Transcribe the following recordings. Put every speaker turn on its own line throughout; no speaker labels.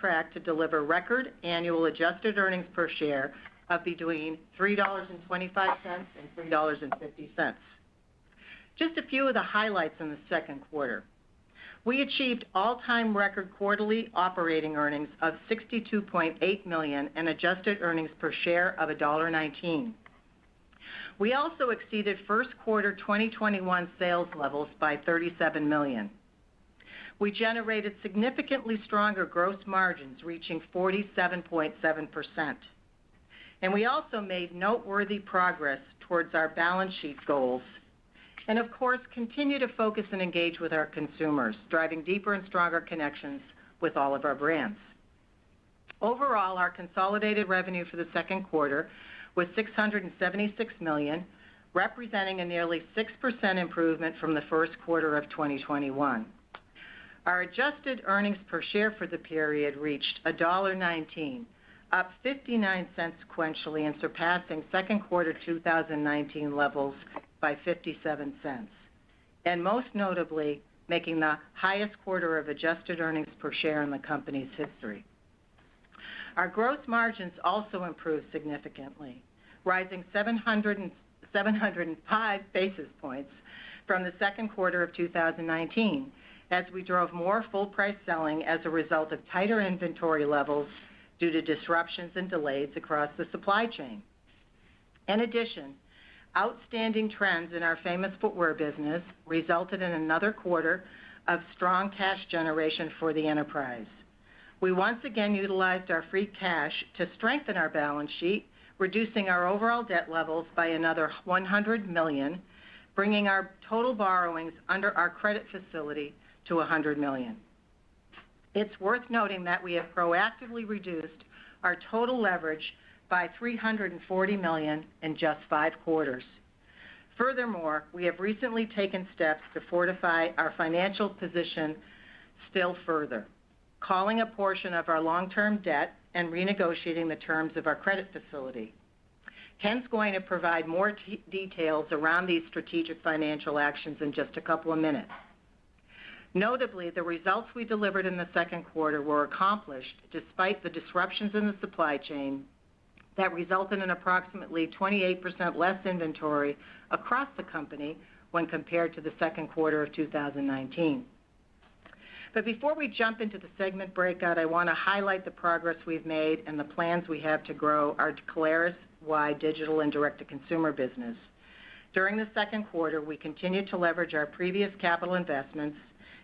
track to deliver record annual adjusted earnings per share of between $3.25 and $3.50. Just a few of the highlights in the second quarter. We achieved all-time record quarterly operating earnings of $62.8 million and adjusted earnings per share of $1.19. We also exceeded first quarter 2021 sales levels by $37 million. We generated significantly stronger gross margins, reaching 47.7%. And we also made noteworthy progress towards our balance sheet goals. And of course, continue to focus and engage with our consumers, driving deeper and stronger connections with all of our brands. Overall, our consolidated revenue for the second quarter was $676 million, representing a nearly 6% improvement from the first quarter of 2021. Our adjusted earnings per share for the period reached $1.19, up 59 cents sequentially and surpassing second quarter 2019 levels by 57 cents, and most notably, making the highest quarter of adjusted earnings per share in the company's history. Our gross margins also improved significantly, rising 705 basis points from the second quarter of 2019, as we drove more full-price selling as a result of tighter inventory levels due to disruptions and delays across the supply chain. In addition, outstanding trends in our Famous Footwear business resulted in another quarter of strong cash generation for the enterprise. We once again utilized our free cash to strengthen our balance sheet, reducing our overall debt levels by another $100 million, bringing our total borrowings under our credit facility to $100 million. It's worth noting that we have proactively reduced our total leverage by $340 million in just 5 quarters. Furthermore, we have recently taken steps to fortify our financial position still further, calling a portion of our long-term debt and renegotiating the terms of our credit facility. Ken's going to provide more details around these strategic financial actions in just a couple of minutes. Notably, the results we delivered in the second quarter were accomplished despite the disruptions in the supply chain that resulted in approximately 28% less inventory across the company when compared to the second quarter of 2019. But before we jump into the segment breakout, I want to highlight the progress we've made and the plans we have to grow our Caleres-wide digital and direct-to-consumer business. During the second quarter, we continued to leverage our previous capital investments,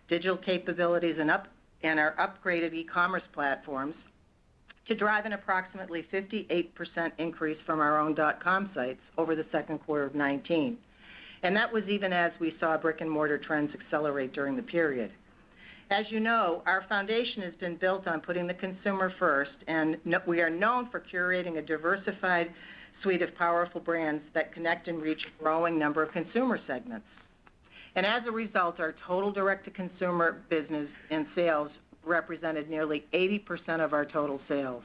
digital capabilities, and our upgraded e-commerce platforms to drive an approximately 58% increase from our own .com sites over the second quarter of 2019. And that was even as we saw brick-and-mortar trends accelerate during the period. As you know, our foundation has been built on putting the consumer first, and we are known for curating a diversified suite of powerful brands that connect and reach a growing number of consumer segments. And as a result, our total direct-to-consumer business and sales represented nearly 80% of our total sales.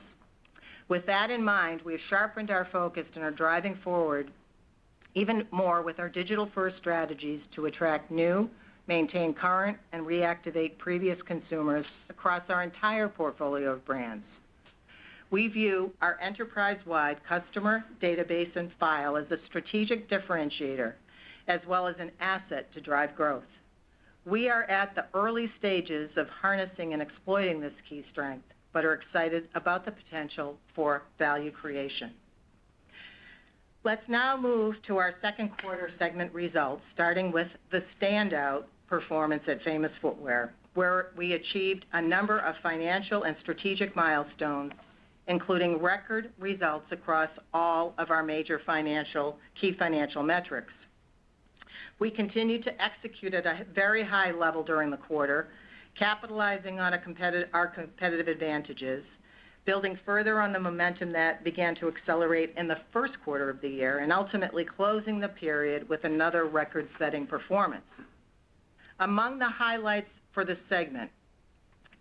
With that in mind, we've sharpened our focus and are driving forward even more with our digital-first strategies to attract new, maintain current, and reactivate previous consumers across our entire portfolio of brands. We view our enterprise-wide customer database and file as a strategic differentiator, as well as an asset to drive growth. We are at the early stages of harnessing and exploiting this key strength, but are excited about the potential for value creation. Let's now move to our second quarter segment results, starting with the standout performance at Famous Footwear, where we achieved a number of financial and strategic milestones, including record results across all of our major key financial metrics. We continued to execute at a very high level during the quarter, capitalizing on our competitive advantages, building further on the momentum that began to accelerate in the first quarter of the year, and ultimately closing the period with another record-setting performance. Among the highlights for the segment,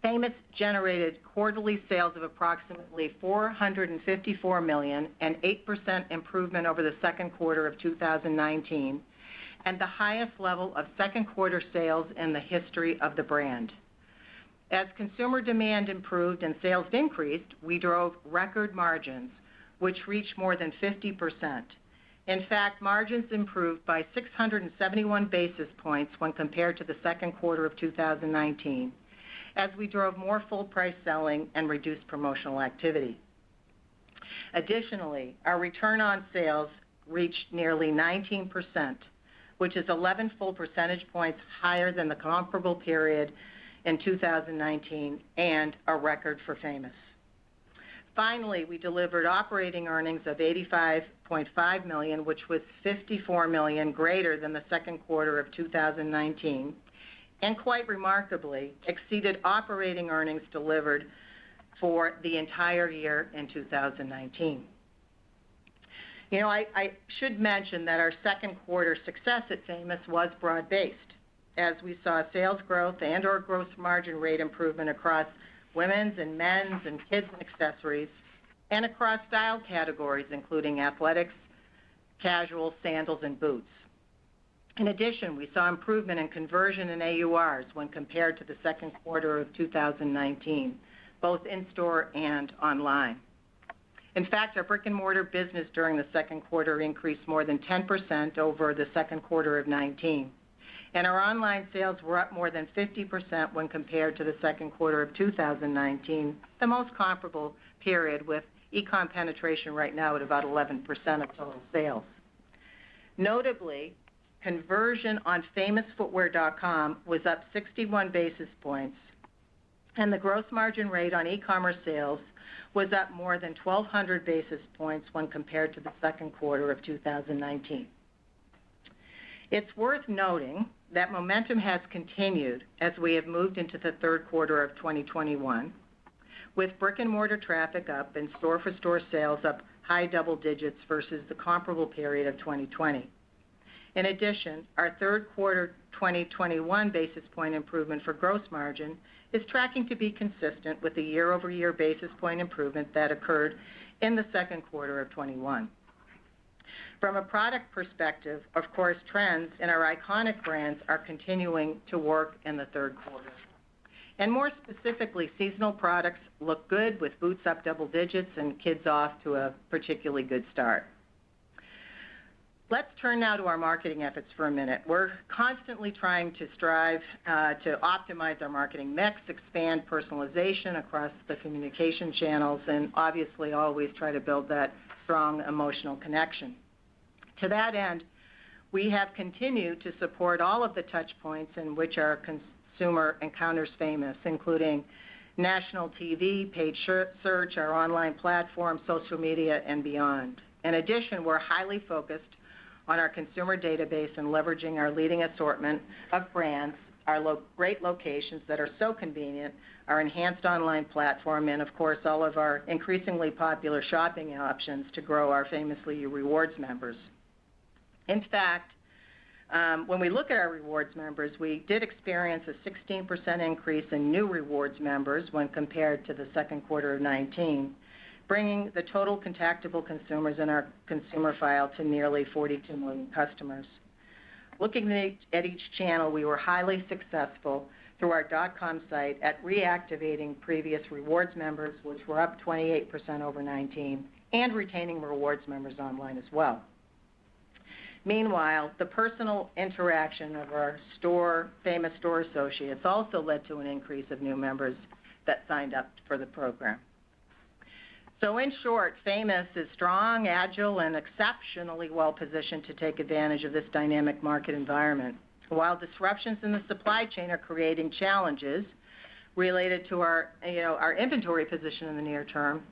Famous generated quarterly sales of approximately $454 million, an 8% improvement over the second quarter of 2019, and the highest level of second quarter sales in the history of the brand. As consumer demand improved and sales increased, we drove record margins, which reached more than 50%. In fact, margins improved by 671 basis points when compared to the second quarter of 2019, as we drove more full-price selling and reduced promotional activity. Additionally, our return on sales reached nearly 19%, which is 11 full percentage points higher than the comparable period in 2019 and a record for Famous. Finally, we delivered operating earnings of $85.5 million, which was $54 million greater than the second quarter of 2019, and quite remarkably exceeded operating earnings delivered for the entire year in 2019. I should mention that our second quarter success at Famous was broad-based, as we saw sales growth and/or gross margin rate improvement across women's and men's and kids and accessories, and across style categories including athletics, casual, sandals, and boots. In addition, we saw improvement in conversion and AURs when compared to the second quarter of 2019, both in-store and online. In fact, our brick-and-mortar business during the second quarter increased more than 10% over the second quarter of 2019. And our online sales were up more than 50% when compared to the second quarter of 2019, the most comparable period, with e-com penetration right now at about 11% of total sales. Notably, conversion on famousfootwear.com was up 61 basis points, and the gross margin rate on e-commerce sales was up more than 1,200 basis points when compared to the second quarter of 2019. It's worth noting that momentum has continued as we have moved into the third quarter of 2021, with brick-and-mortar traffic up and store-for-store sales up high double digits versus the comparable period of 2020. In addition, our third quarter 2021 basis point improvement for gross margin is tracking to be consistent with the year-over-year basis point improvement that occurred in the second quarter of 21. From a product perspective, of course, trends in our iconic brands are continuing to work in the third quarter. And more specifically, seasonal products look good, with boots up double digits and kids off to a particularly good start. Let's turn now to our marketing efforts for a minute. We're constantly trying to strive to optimize our marketing mix, expand personalization across the communication channels, and obviously always try to build that strong emotional connection. To that end, we have continued to support all of the touch points in which our consumer encounters Famous, including national TV, paid search, our online platform, social media, and beyond. In addition, we're highly focused on our consumer database and leveraging our leading assortment of brands, our great locations that are so convenient, our enhanced online platform, and of course all of our increasingly popular shopping options to grow our Famously You Rewards members. In fact, when we look at our rewards members, we did experience a 16% increase in new rewards members when compared to the second quarter of 2019, bringing the total contactable consumers in our consumer file to nearly 42 million customers. Looking at each channel, we were highly successful through our .com site at reactivating previous rewards members, which were up 28% over 2019, and retaining rewards members online as well. Meanwhile, the personal interaction of our Famous store associates also led to an increase of new members that signed up for the program. So in short, Famous is strong, agile, and exceptionally well positioned to take advantage of this dynamic market environment. While disruptions in the supply chain are creating challenges related to our inventory position in the near term,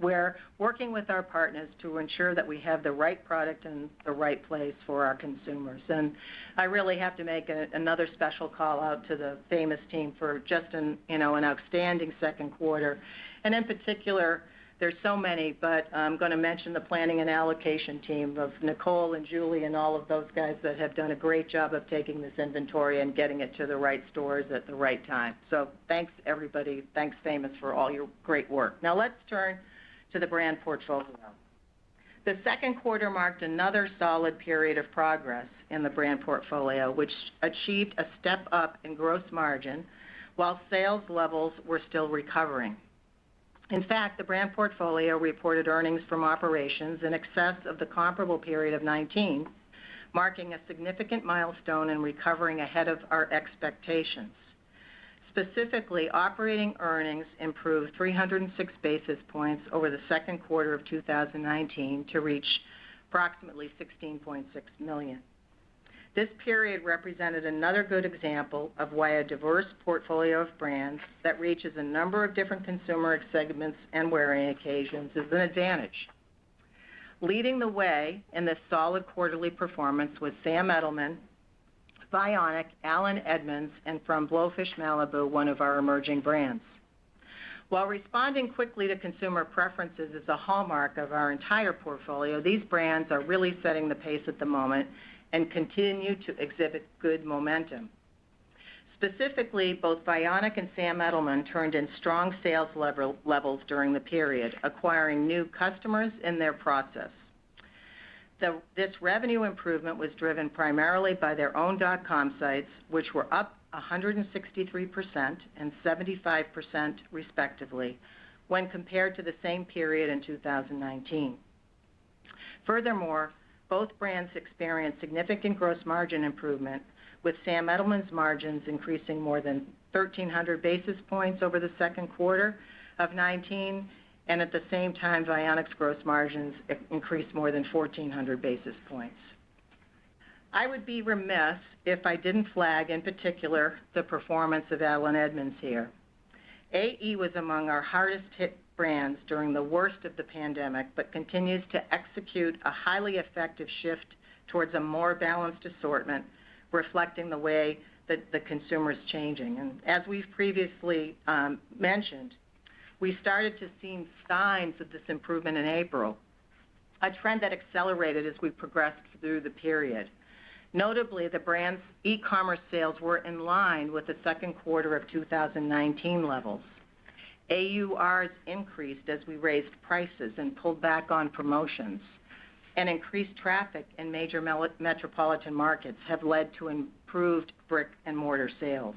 we're working with our partners to ensure that we have the right product in the right place for our consumers. And I really have to make another special call out to the Famous team for just an outstanding second quarter. And in particular, there's so many, but I'm going to mention the planning and allocation team of Nicole and Julie and all of those guys that have done a great job of taking this inventory and getting it to the right stores at the right time. So thanks, everybody. Thanks, Famous, for all your great work. Now let's turn to the brand portfolio. The second quarter marked another solid period of progress in the brand portfolio, which achieved a step up in gross margin while sales levels were still recovering. In fact, the brand portfolio reported earnings from operations in excess of the comparable period of 19, marking a significant milestone in recovering ahead of our expectations. Specifically, operating earnings improved 306 basis points over the second quarter of 2019 to reach approximately $16.6 million. This period represented another good example of why a diverse portfolio of brands that reaches a number of different consumer segments and wearing occasions is an advantage. Leading the way in this solid quarterly performance was Sam Edelman, Vionic, Allen Edmonds, and from Blowfish Malibu, one of our emerging brands. While responding quickly to consumer preferences is a hallmark of our entire portfolio, these brands are really setting the pace at the moment and continue to exhibit good momentum. Specifically, both Vionic and Sam Edelman turned in strong sales levels during the period, acquiring new customers in their process. This revenue improvement was driven primarily by their own .com sites, which were up 163% and 75% respectively when compared to the same period in 2019. Furthermore, both brands experienced significant gross margin improvement, with Sam Edelman's margins increasing more than 1,300 basis points over the second quarter of 19, and at the same time, Vionic's gross margins increased more than 1,400 basis points. I would be remiss if I didn't flag in particular the performance of Allen Edmonds here. AE was among our hardest hit brands during the worst of the pandemic, but continues to execute a highly effective shift towards a more balanced assortment, reflecting the way that the consumer is changing. And as we've previously mentioned, we started to see signs of this improvement in April, a trend that accelerated as we progressed through the period. Notably, the brand's e-commerce sales were in line with the second quarter of 2019 levels. AURs increased as we raised prices and pulled back on promotions, and increased traffic in major metropolitan markets have led to improved brick and mortar sales.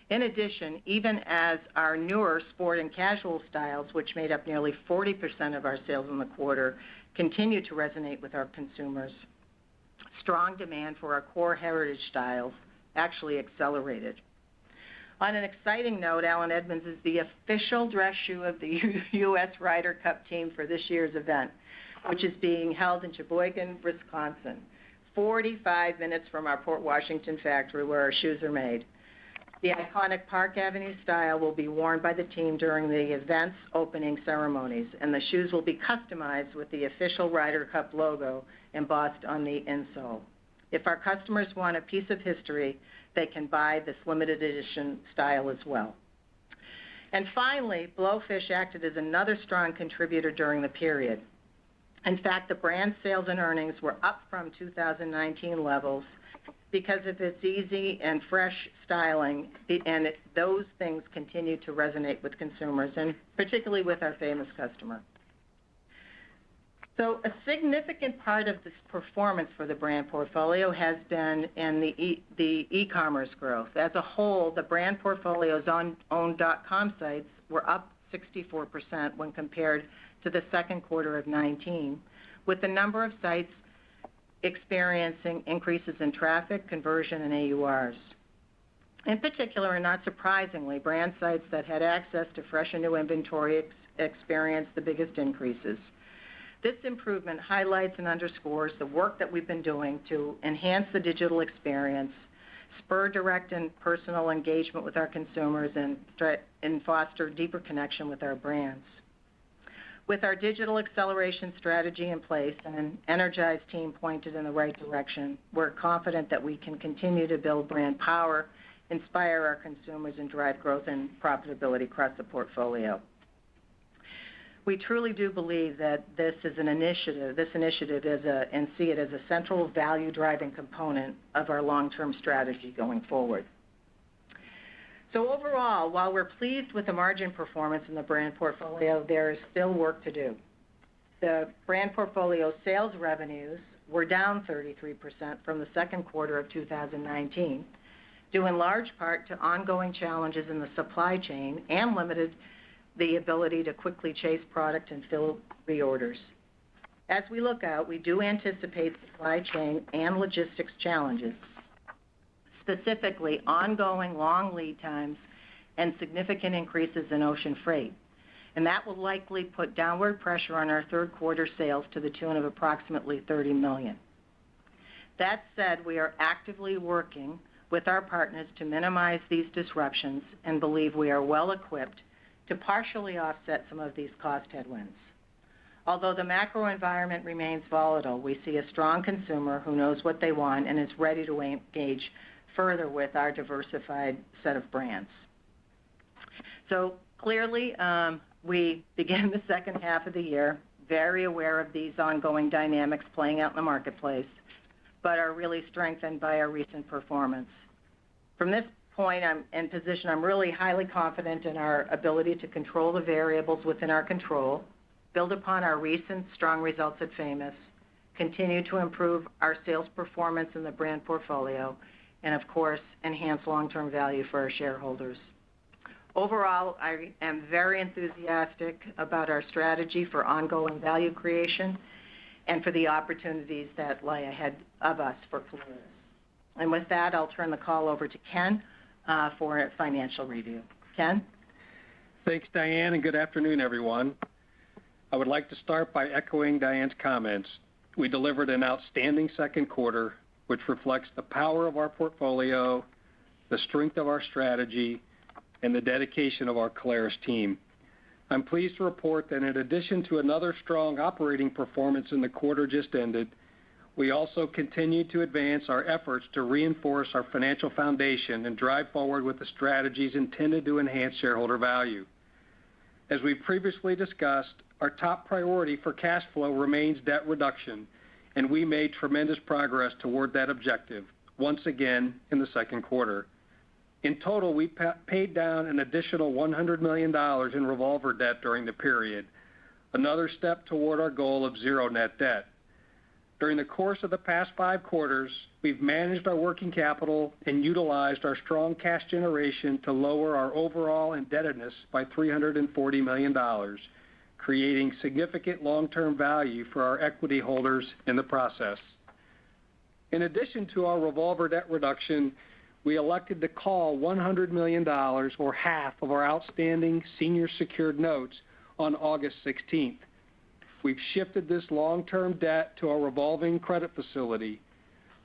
In addition, even as our newer sport and casual styles, which made up nearly 40% of our sales in the quarter, continue to resonate with our consumers, strong demand for our core heritage styles actually accelerated. On an exciting note, Allen Edmonds is the official dress shoe of the U.S. Ryder Cup team for this year's event, which is being held in Sheboygan, Wisconsin, 45 minutes from our Port Washington factory where our shoes are made. The iconic Park Avenue style will be worn by the team during the event's opening ceremonies, and the shoes will be customized with the official Ryder Cup logo embossed on the insole. If our customers want a piece of history, they can buy this limited edition style as well. And finally, Blowfish acted as another strong contributor during the period. In fact, the brand's sales and earnings were up from 2019 levels because of its easy and fresh styling, and those things continue to resonate with consumers, and particularly with our famous customer. So a significant part of this performance for the brand portfolio has been in the e-commerce growth. As a whole, the brand portfolio's own .com sites were up 64% when compared to the second quarter of 19, with the number of sites experiencing increases in traffic, conversion, and AURs. In particular, and not surprisingly, brand sites that had access to fresh and new inventory experienced the biggest increases. This improvement highlights and underscores the work that we've been doing to enhance the digital experience, spur direct and personal engagement with our consumers, and foster deeper connection with our brands. With our digital acceleration strategy in place and an energized team pointed in the right direction, we're confident that we can continue to build brand power, inspire our consumers, and drive growth and profitability across the portfolio. We truly do believe that this initiative and see it as a central value-driving component of our long-term strategy going forward. So overall, while we're pleased with the margin performance in the brand portfolio, there is still work to do. The brand portfolio sales revenues were down 33% from the second quarter of 2019, due in large part to ongoing challenges in the supply chain and limited the ability to quickly chase product and fill reorders. As we look out, we do anticipate supply chain and logistics challenges, specifically ongoing long lead times and significant increases in ocean freight. And that will likely put downward pressure on our third quarter sales to the tune of approximately $30 million. That said, we are actively working with our partners to minimize these disruptions and believe we are well equipped to partially offset some of these cost headwinds. Although the macro environment remains volatile, we see a strong consumer who knows what they want and is ready to engage further with our diversified set of brands. So clearly, we begin the second half of the year very aware of these ongoing dynamics playing out in the marketplace, but are really strengthened by our recent performance. From this point in position, I'm really highly confident in our ability to control the variables within our control, build upon our recent strong results at Famous, continue to improve our sales performance in the brand portfolio, and of course, enhance long-term value for our shareholders. Overall, I am very enthusiastic about our strategy for ongoing value creation and for the opportunities that lie ahead of us for Caleres. And with that, I'll turn the call over to Ken for a financial review. Ken?
Thanks, Diane, and good afternoon, everyone. I would like to start by echoing Diane's comments. We delivered an outstanding second quarter, which reflects the power of our portfolio, the strength of our strategy, and the dedication of our Caleres team. I'm pleased to report that in addition to another strong operating performance in the quarter just ended, we also continued to advance our efforts to reinforce our financial foundation and drive forward with the strategies intended to enhance shareholder value. As we previously discussed, our top priority for cash flow remains debt reduction, and we made tremendous progress toward that objective once again in the second quarter. In total, we paid down an additional $100 million in revolver debt during the period, another step toward our goal of zero net debt. During the course of the past 5 quarters, we've managed our working capital and utilized our strong cash generation to lower our overall indebtedness by $340 million, creating significant long-term value for our equity holders in the process. In addition to our revolver debt reduction, we elected to call $100 million, or half of our outstanding senior secured notes, on August 16th. We've shifted this long-term debt to our revolving credit facility.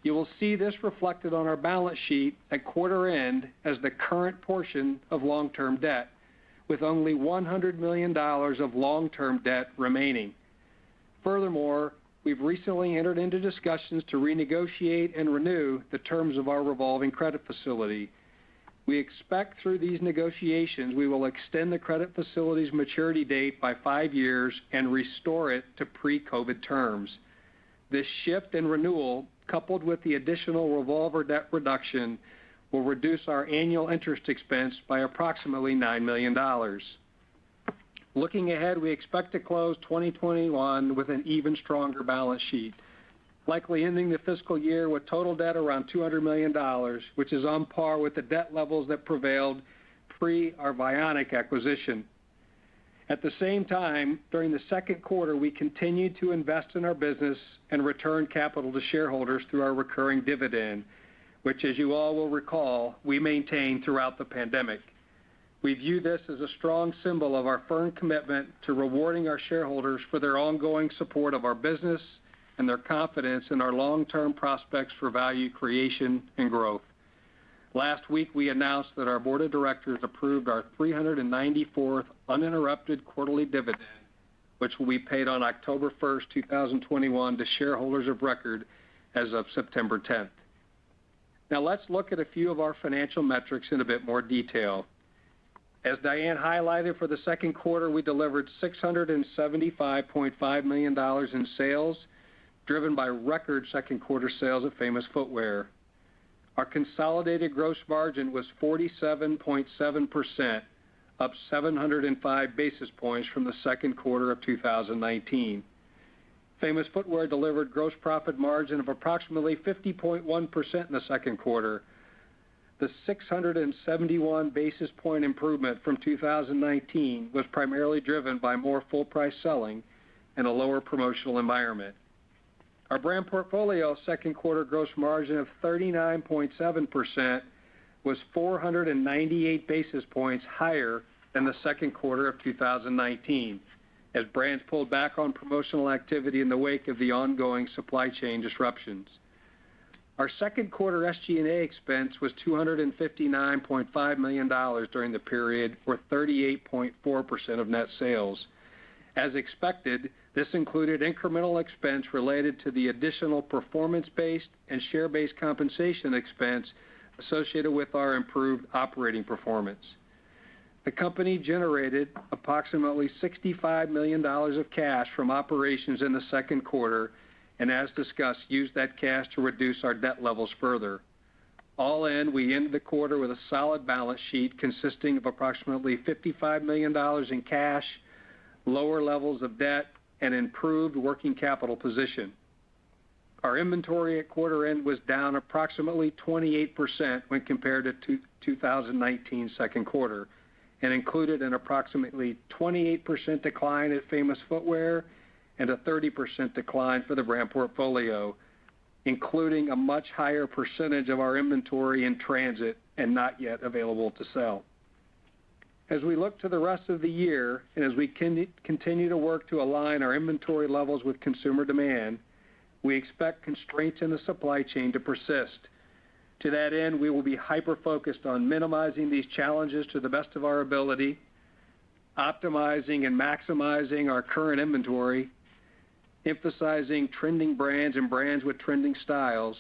You will see this reflected on our balance sheet at quarter end as the current portion of long-term debt, with only $100 million of long-term debt remaining. Furthermore, we've recently entered into discussions to renegotiate and renew the terms of our revolving credit facility. We expect through these negotiations we will extend the credit facility's maturity date by 5 years and restore it to pre-COVID terms. This shift and renewal, coupled with the additional revolver debt reduction, will reduce our annual interest expense by approximately $9 million. Looking ahead, we expect to close 2021 with an even stronger balance sheet, likely ending the fiscal year with total debt around $200 million, which is on par with the debt levels that prevailed pre our Vionic acquisition. At the same time, during the second quarter, we continued to invest in our business and return capital to shareholders through our recurring dividend, which, as you all will recall, we maintained throughout the pandemic. We view this as a strong symbol of our firm commitment to rewarding our shareholders for their ongoing support of our business and their confidence in our long-term prospects for value creation and growth. Last week, we announced that our board of directors approved our 394th uninterrupted quarterly dividend, which will be paid on October 1st, 2021 to shareholders of record as of September 10th. Now let's look at a few of our financial metrics in a bit more detail. As Diane highlighted, for the second quarter, we delivered $675.5 million in sales, driven by record second quarter sales at Famous Footwear. Our consolidated gross margin was 47.7%, up 705 basis points from the second quarter of 2019. Famous Footwear delivered gross profit margin of approximately 50.1% in the second quarter. The 671 basis point improvement from 2019 was primarily driven by more full price selling and a lower promotional environment. Our brand portfolio second quarter gross margin of 39.7% was 498 basis points higher than the second quarter of 2019, as brands pulled back on promotional activity in the wake of the ongoing supply chain disruptions. Our second quarter SG&A expense was $259.5 million during the period, or 38.4% of net sales. As expected, this included incremental expense related to the additional performance-based and share-based compensation expense associated with our improved operating performance. The company generated approximately $65 million of cash from operations in the second quarter, and as discussed, used that cash to reduce our debt levels further. All in, we ended the quarter with a solid balance sheet consisting of approximately $55 million in cash, lower levels of debt, and improved working capital position. Our inventory at quarter end was down approximately 28% when compared to 2019 second quarter, and included an approximately 28% decline at Famous Footwear and a 30% decline for the brand portfolio, including a much higher percentage of our inventory in transit and not yet available to sell. As we look to the rest of the year, and as we continue to work to align our inventory levels with consumer demand, we expect constraints in the supply chain to persist. To that end, we will be hyper-focused on minimizing these challenges to the best of our ability, optimizing and maximizing our current inventory, emphasizing trending brands and brands with trending styles,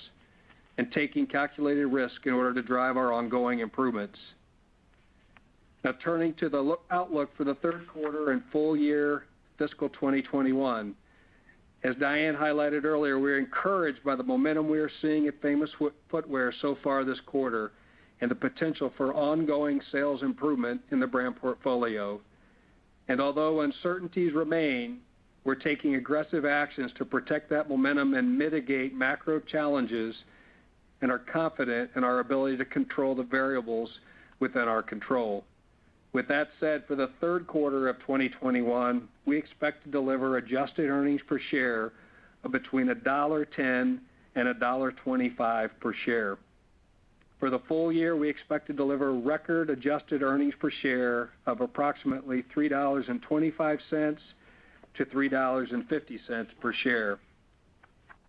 and taking calculated risk in order to drive our ongoing improvements. Now turning to the outlook for the third quarter and full year fiscal 2021. As Diane highlighted earlier, we're encouraged by the momentum we are seeing at Famous Footwear so far this quarter and the potential for ongoing sales improvement in the brand portfolio. And although uncertainties remain, we're taking aggressive actions to protect that momentum and mitigate macro challenges, and are confident in our ability to control the variables within our control. With that said, for the third quarter of 2021, we expect to deliver adjusted earnings per share of between $1.10 and $1.25 per share. For the full year, we expect to deliver record adjusted earnings per share of approximately $3.25 to $3.50 per share.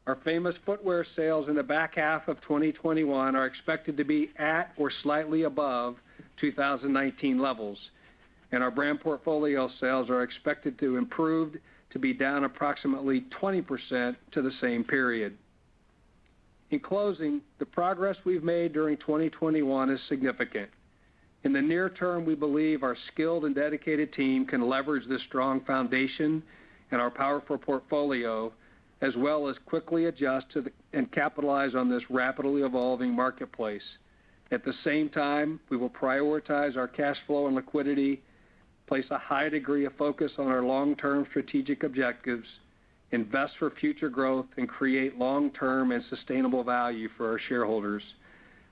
Our Famous Footwear sales in the back half of 2021 are expected to be at or slightly above 2019 levels, and our brand portfolio sales are expected to improve to be down approximately 20% to the same period. In closing, the progress we've made during 2021 is significant. In the near term, we believe our skilled and dedicated team can leverage this strong foundation and our powerful portfolio, as well as quickly adjust to and capitalize on this rapidly evolving marketplace. At the same time, we will prioritize our cash flow and liquidity, place a high degree of focus on our long-term strategic objectives, invest for future growth, and create long-term and sustainable value for our shareholders.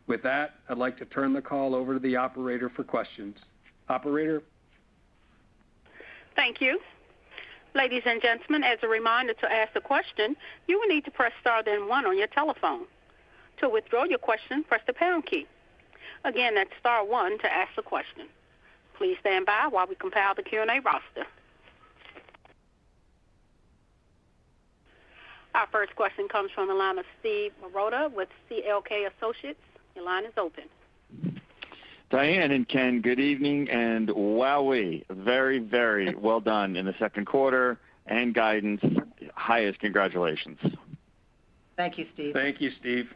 With that, I'd like to turn the call over to the operator for questions. Operator?
Thank you. Ladies and gentlemen, as a reminder to ask a question, you will need to press star then one on your telephone. To withdraw your question, press the pound key. Again, that's star one to ask the question. Please stand by while we compile the Q&A roster. Our first question comes from the line of Steve Marotta with CLK Associates. Your line is open.
Diane and Ken, good evening, and wowee, very, very well done in the second quarter and guidance. Highest congratulations.
Thank you, Steve.
Thank you, Steve.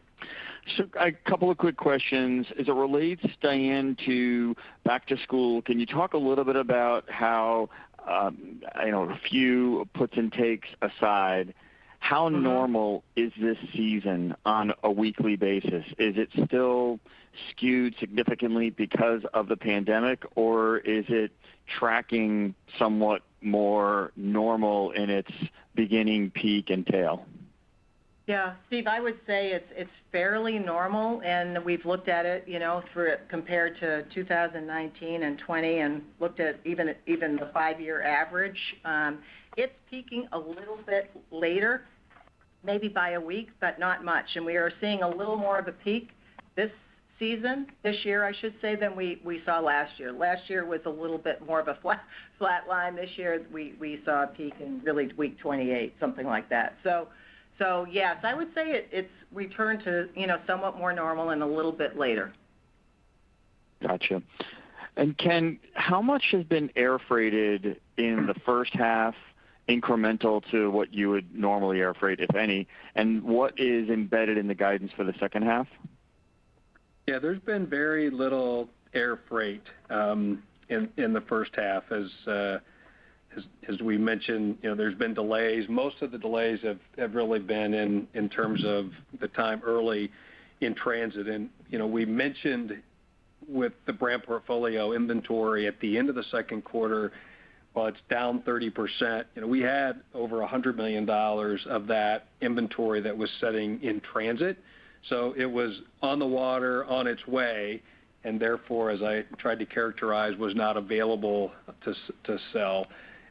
So a couple of quick questions. As it relates, Diane, to back to school, can you talk a little bit about how, a few puts and takes aside, how normal is this season on a weekly basis? Is it still skewed significantly because of the pandemic, or is it tracking somewhat more normal in its beginning, peak, and tail?
Yeah, Steve, I would say it's fairly normal, and we've looked at it, compared to 2019 and 20, and looked at even the 5-year average. It's peaking a little bit later, maybe by a week, but not much. And we are seeing a little more of a peak this year, I should say, than we saw last year. Last year was a little bit more of a flat line. This year we saw a peak in really week 28, something like that. So yes, I would say it's returned to, somewhat more normal and a little bit later.
Gotcha. And Ken, how much has been air freighted in the first half, incremental to what you would normally air freight, if any, and what is embedded in the guidance for the second half?
Yeah, there's been very little air freight in the first half. As we mentioned, there's been delays. Most of the delays have really been in terms of the time early in transit. And, we mentioned with the brand portfolio inventory at the end of the second quarter, while it's down 30%, we had over $100 million of that inventory that was sitting in transit. So it was on the water, on its way, and therefore, as I tried to characterize, was not available to sell.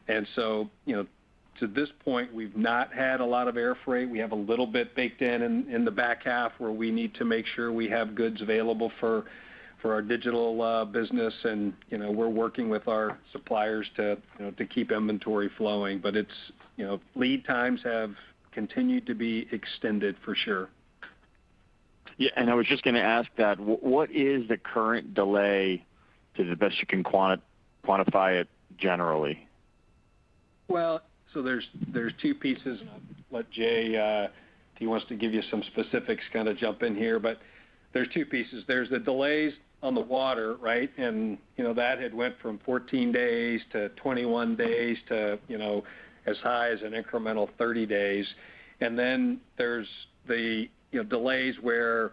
And so, to this point, we've not had a lot of air freight. We have a little bit baked in the back half where we need to make sure we have goods available for our digital business, and we're working with our suppliers to keep inventory flowing. But it's lead times have continued to be extended for sure.
Yeah, and I was just going to ask that. What is the current delay, to the best you can quantify it generally?
Well, so there's two pieces. I'll let Jay, if he wants to give you some specifics, kind of jump in here. But there's two pieces. There's the delays on the water, right? And that had went from 14 days to 21 days to as high as an incremental 30 days. And then there's the delays where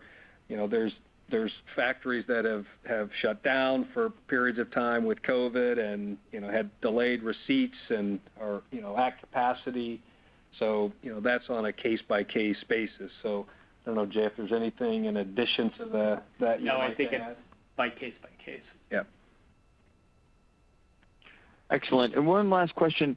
there's factories that have shut down for periods of time with COVID and had delayed receipts and or at capacity. So that's on a case by case basis. So I don't know, Jay, if there's anything in addition to that.
No, I think it's by case by case.
Yeah.
Excellent. And one last question,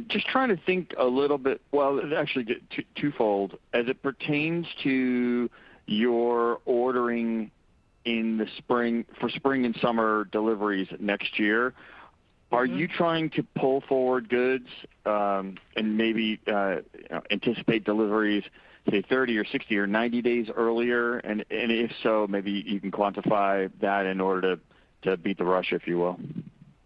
just trying to think a little bit. Well, actually, twofold as it pertains to your ordering in the spring and summer deliveries next year. Are you trying to pull forward goods and maybe anticipate deliveries, say 30 or 60 or 90 days earlier? And if so, maybe you can quantify that in order to beat the rush, if you will.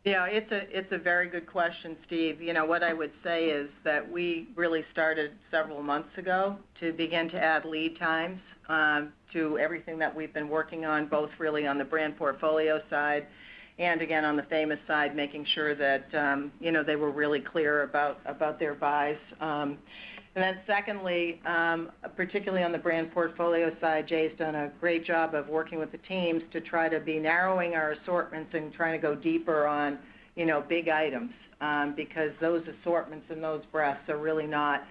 Yeah, it's a very good question, Steve. What I would say is that we really started several months ago to begin to add lead times to everything that we've been working on, both really on the brand portfolio side and again on the Famous side, making sure that they were really clear about their buys. And then secondly, particularly on the brand portfolio side, Jay's done a great job of working with the teams to try to be narrowing our assortments and trying to go deeper on, big items, because those assortments and those breadths are really not,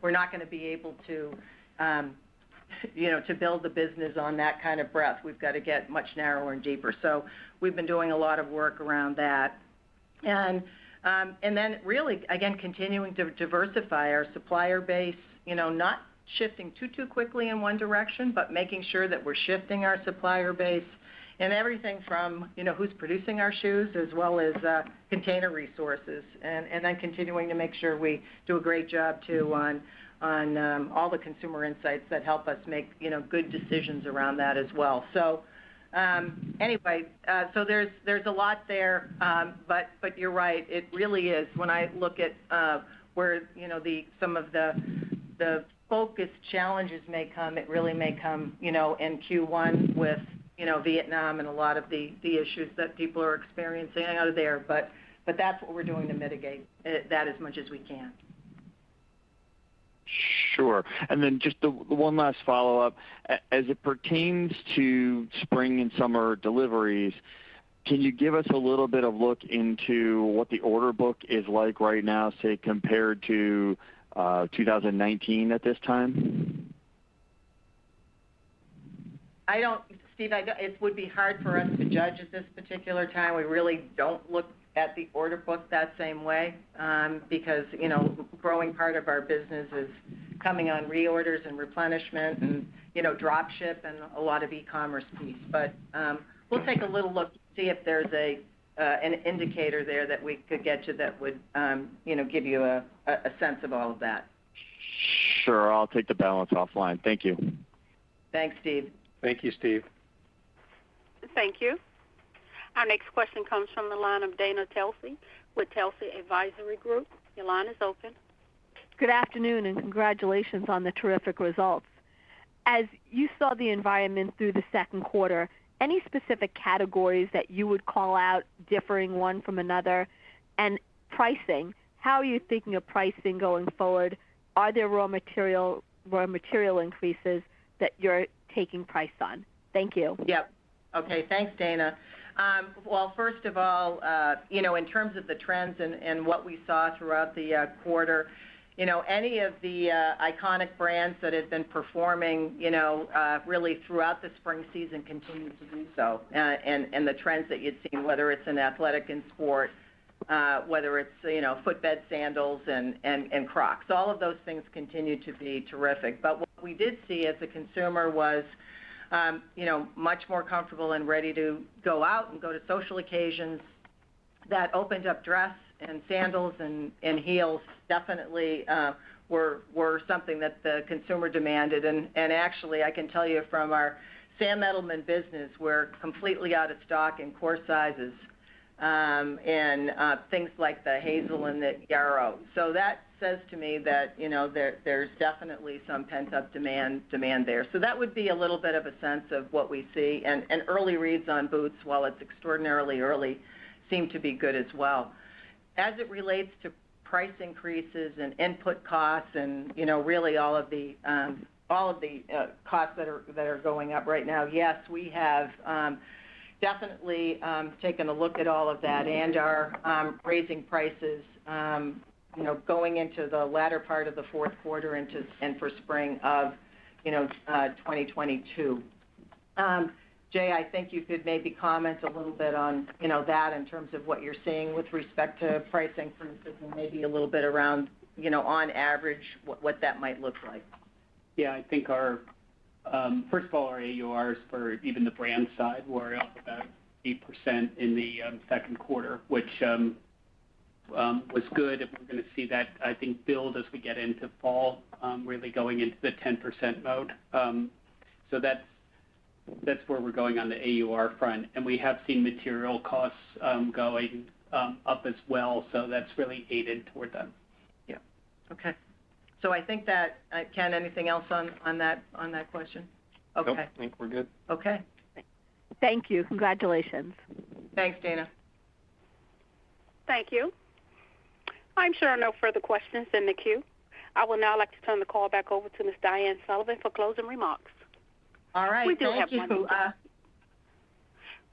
we're not going to be able to, to build the business on that kind of breadth. We've got to get much narrower and deeper. So we've been doing a lot of work around that. And then really, again, continuing to diversify our supplier base, not shifting too quickly in one direction, but making sure that we're shifting our supplier base and everything from, who's producing our shoes as well as container resources, and then continuing to make sure we do a great job, too, on all the consumer insights that help us make, good decisions around that as well. So anyway, so there's a lot there, but you're right. It really is. When I look at where some of the focused challenges may come, it really may come in Q1 with Vietnam and a lot of the issues that people are experiencing out of there. But that's what we're doing to mitigate that as much as we can.
Sure. And then just the one last follow-up. As it pertains to spring and summer deliveries, can you give us a little bit of look into what the order book is like right now, say, compared to 2019 at this time?
Steve, it would be hard for us to judge at this particular time. We really don't look at the order book that same way because, growing part of our business is coming on reorders and replenishment and, drop ship and a lot of e-commerce piece. But we'll take a little look to see if there's an indicator there that we could get you that would, give you a sense of all of that.
Sure, I'll take the balance offline. Thank you.
Thanks, Steve.
Thank you, Steve.
Thank you. Our next question comes from the line of Dana Telsey with Telsey Advisory Group. Your line is open.
Good afternoon, and congratulations on the terrific results. As you saw the environment through the second quarter, any specific categories that you would call out differing one from another? And pricing, how are you thinking of pricing going forward? Are there raw material increases that you're taking price on? Thank you.
Yep. Okay, thanks, Dana. Well, first of all, in terms of the trends and what we saw throughout the quarter, any of the iconic brands that have been performing, really throughout the spring season continue to do so. And the trends that you'd seen, whether it's in athletic and sport, whether it's, footbed sandals and Crocs, all of those things continue to be terrific. But what we did see as the consumer was, much more comfortable and ready to go out and go to social occasions, that opened up dress and sandals and heels definitely were something that the consumer demanded. And actually, I can tell you from our Sam Edelman business, we're completely out of stock in core sizes and things like the hazel and the yarrow. So that says to me that, there's definitely some pent-up demand there. So that would be a little bit of a sense of what we see. And early reads on boots, while it's extraordinarily early, seem to be good as well. As it relates to price increases and input costs and, really all of the costs that are going up right now, yes, we have definitely taken a look at all of that and are raising prices, going into the latter part of the fourth quarter and for spring of, 2022. Jay, I think you could maybe comment a little bit on, that in terms of what you're seeing with respect to price increases and maybe a little bit around, on average, what that might look like.
Yeah, I think our, first of all, our AURs for even the brand side were up about 8% in the second quarter, which was good. And we're going to see that, I think, build as we get into fall, really going into the 10% mode. So that's where we're going on the AUR front. And we have seen material costs going up as well, so that's really aided toward them.
Yeah. Okay. So I think that, Ken, anything else on that question? Okay.
Nope, I think we're good.
Okay.
Thank you. Congratulations.
Thanks, Dana.
Thank you. I'm sure no further questions in the queue. I would now like to turn the call back over to Ms. Diane Sullivan for closing remarks.
All right, thank you.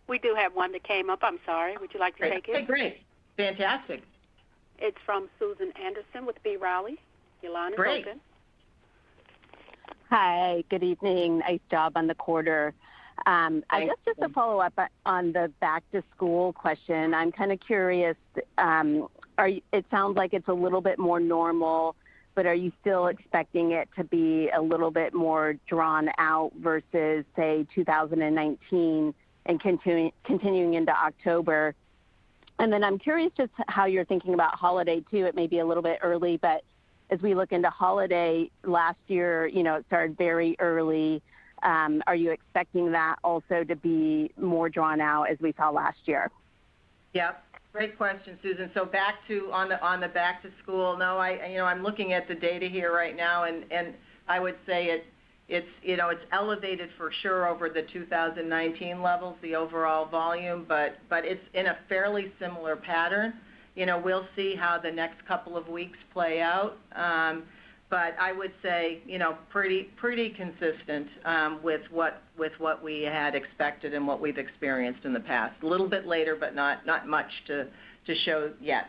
We do have one that came up. I'm sorry. Would you like to take it?
Okay, great. Fantastic.
It's from Susan Anderson with B. Riley. Your line is open.
Hi, good evening. Nice job on the quarter. I guess just to follow up on the back-to-school question, I'm kind of curious, it sounds like it's a little bit more normal, but are you still expecting it to be a little bit more drawn out versus, say, 2019 and continuing into October? And then I'm curious just how you're thinking about holiday, too. It may be a little bit early, but as we look into holiday, last year, it started very early. Are you expecting that also to be more drawn out as we saw last year?
Yep. Great question, Susan. So back to on the back to school. No, I'm looking at the data here right now, and I would say it's elevated for sure over the 2019 levels, the overall volume, but it's in a fairly similar pattern. We'll see how the next couple of weeks play out, but I would say pretty consistent with what we had expected and what we've experienced in the past. A little bit later, but not much to show yet.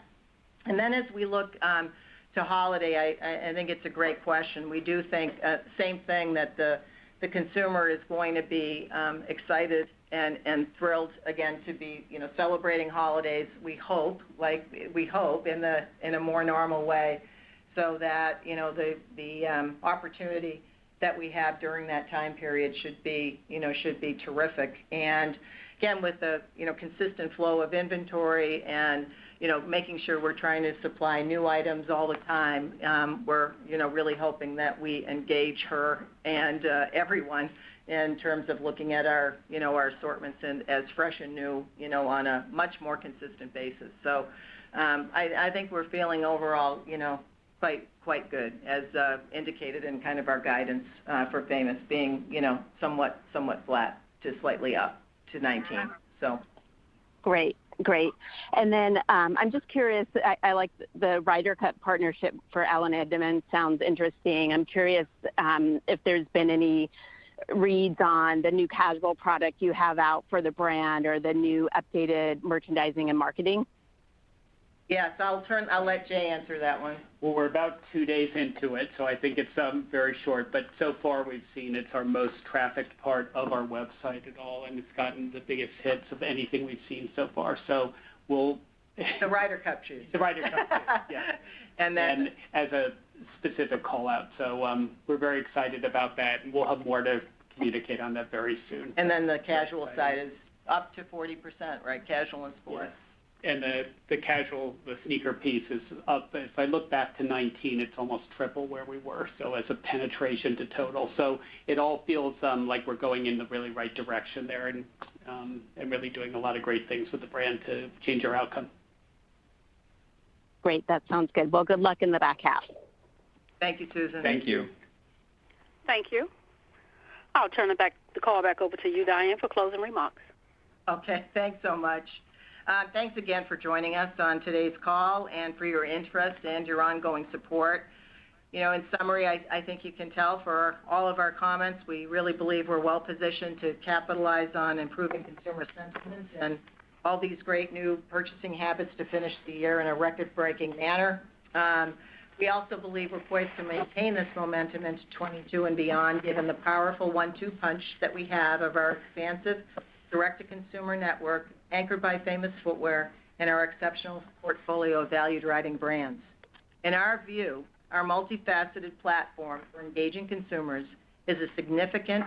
And then as we look to holiday, I think it's a great question. We do think same thing, that the consumer is going to be excited and thrilled again to be celebrating holidays. We hope in a more normal way, so that the opportunity that we have during that time period should be terrific. And again, with the consistent flow of inventory and making sure we're trying to supply new items all the time, we're really hoping that we engage her and everyone in terms of looking at our our assortments and as fresh and new on a much more consistent basis. So I think we're feeling overall quite good, as indicated in kind of our guidance for Famous being somewhat flat to slightly up to 19. So
Great. And then I'm just curious, I like the Ryder Cup partnership for Allen Edmonds. Sounds interesting. I'm curious if there's been any reads on the new casual product you have out for the brand, or the new updated merchandising and marketing.
Yes, I'll let Jay answer that one.
Well, we're about 2 days into it, so I think it's very short. But so far, we've seen it's our most trafficked part of our website at all, and it's gotten the biggest hits of anything we've seen so far. So we'll
the Ryder Cup shoes.
The Ryder Cup shoes, yeah. And as a specific call out, so we're very excited about that, and we'll have more to communicate on that very soon.
And then the casual side is up to 40%, right? Casual and sport.
Yes. And the casual, the sneaker piece is up. If I look back to 19, it's almost triple where we were, so as a penetration to total. So it all feels like we're going in the really right direction there, and really doing a lot of great things with the brand to change our outcome.
Great, that sounds good. Well, good luck in the back half.
Thank you, Susan.
Thank you.
Thank you. I'll turn the call back over to you, Diane, for closing remarks.
Okay, thanks so much. Thanks again for joining us on today's call and for your interest and your ongoing support. In summary, I think you can tell for all of our comments, we really believe we're well positioned to capitalize on improving consumer sentiments and all these great new purchasing habits to finish the year in a record-breaking manner. We also believe we're poised to maintain this momentum into 22 and beyond, given the powerful 1-2 punch that we have of our expansive direct-to-consumer network, anchored by Famous Footwear, and our exceptional portfolio of value-driving brands. In our view, our multifaceted platform for engaging consumers is a significant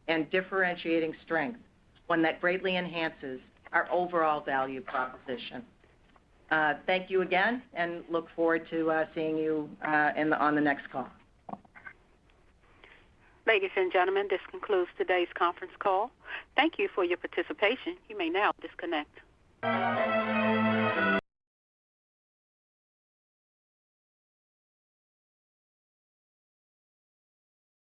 and differentiating strength, one that greatly enhances our overall value proposition. Thank you again, and look forward to seeing you on the next call.
Ladies and gentlemen, this concludes today's conference call. Thank you for your participation. You may now disconnect.